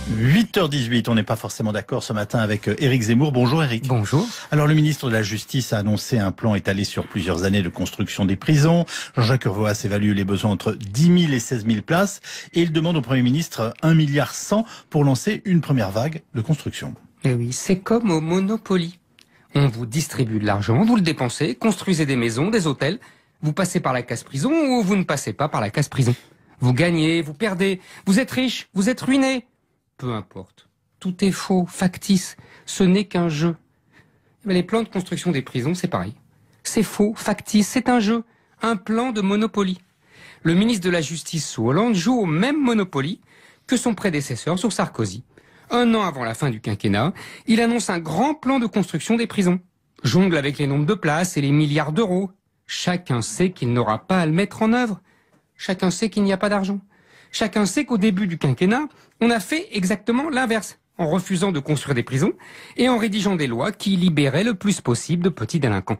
8h18, on n'est pas forcément d'accord ce matin avec Éric Zemmour. Bonjour Éric. Bonjour. Alors le ministre de la Justice a annoncé un plan étalé sur plusieurs années de construction des prisons. Jean-Jacques Urvoas évalue les besoins entre 10 000 et 16 000 places et il demande au Premier ministre 1,1 milliard pour lancer une première vague de construction. Eh oui, c'est comme au Monopoly. On vous distribue de l'argent, vous le dépensez, construisez des maisons, des hôtels, vous passez par la case prison ou vous ne passez pas par la case prison. Vous gagnez, vous perdez, vous êtes riche, vous êtes ruiné. Peu importe. Tout est faux, factice. Ce n'est qu'un jeu. Mais les plans de construction des prisons, c'est pareil. C'est faux, factice, c'est un jeu. Un plan de Monopoly. Le ministre de la Justice sous Hollande joue au même Monopoly que son prédécesseur sous Sarkozy. 1 an avant la fin du quinquennat, il annonce un grand plan de construction des prisons. Jongle avec les nombres de places et les milliards d'euros. Chacun sait qu'il n'aura pas à le mettre en œuvre. Chacun sait qu'il n'y a pas d'argent. Chacun sait qu'au début du quinquennat, on a fait exactement l'inverse, en refusant de construire des prisons et en rédigeant des lois qui libéraient le plus possible de petits délinquants.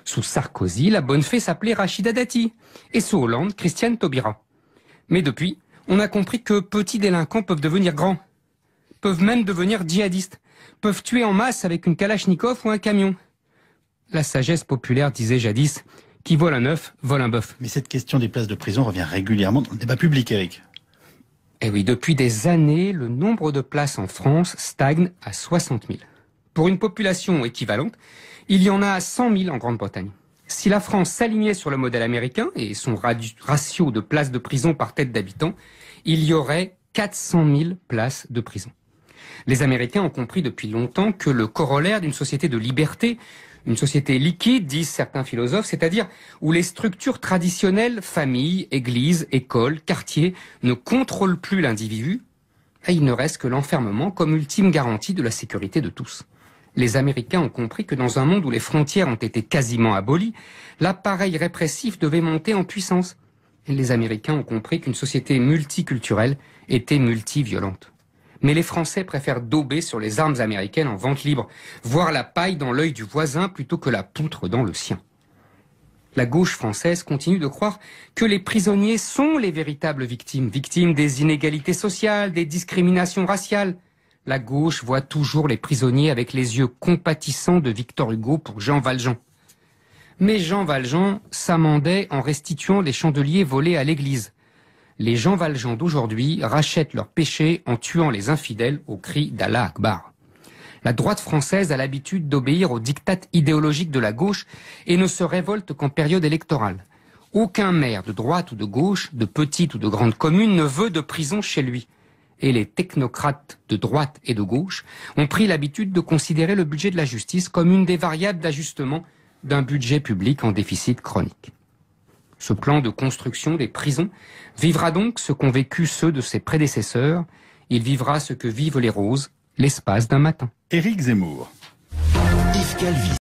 Sous Sarkozy, la bonne fée s'appelait Rachida Dati et sous Hollande, Christiane Taubira. Mais depuis, on a compris que petits délinquants peuvent devenir grands, peuvent même devenir djihadistes, peuvent tuer en masse avec une kalachnikov ou un camion. La sagesse populaire disait jadis: qui vole un œuf, vole un bœuf. Mais cette question des places de prison revient régulièrement dans le débat public, Éric. Eh oui, depuis des années, le nombre de places en France stagne à 60 000. Pour une population équivalente, il y en a 100 000 en Grande-Bretagne. Si la France s'alignait sur le modèle américain et son ratio de places de prison par tête d'habitant, il y aurait 400 000 places de prison. Les Américains ont compris depuis longtemps que le corollaire d'une société de liberté, une société liquide, disent certains philosophes, c'est-à-dire où les structures traditionnelles, famille, église, école, quartier, ne contrôlent plus l'individu, et il ne reste que l'enfermement comme ultime garantie de la sécurité de tous. Les Américains ont compris que dans un monde où les frontières ont été quasiment abolies, l'appareil répressif devait monter en puissance. Et les Américains ont compris qu'une société multiculturelle était multiviolente. Mais les Français préfèrent dauber sur les armes américaines en vente libre, voir la paille dans l'œil du voisin plutôt que la poutre dans le sien. La gauche française continue de croire que les prisonniers sont les véritables victimes, victimes des inégalités sociales, des discriminations raciales. La gauche voit toujours les prisonniers avec les yeux compatissants de Victor Hugo pour Jean Valjean. Mais Jean Valjean s'amendait en restituant les chandeliers volés à l'église. Les Jean Valjean d'aujourd'hui rachètent leurs péchés en tuant les infidèles au cri d'Allah Akbar. La droite française a l'habitude d'obéir aux diktats idéologiques de la gauche et ne se révolte qu'en période électorale. Aucun maire de droite ou de gauche, de petite ou de grande commune ne veut de prison chez lui. Et les technocrates de droite et de gauche ont pris l'habitude de considérer le budget de la justice comme une des variables d'ajustement d'un budget public en déficit chronique. Ce plan de construction des prisons vivra donc ce qu'ont vécu ceux de ses prédécesseurs. Il vivra ce que vivent les roses l'espace d'un matin. Éric Zemmour.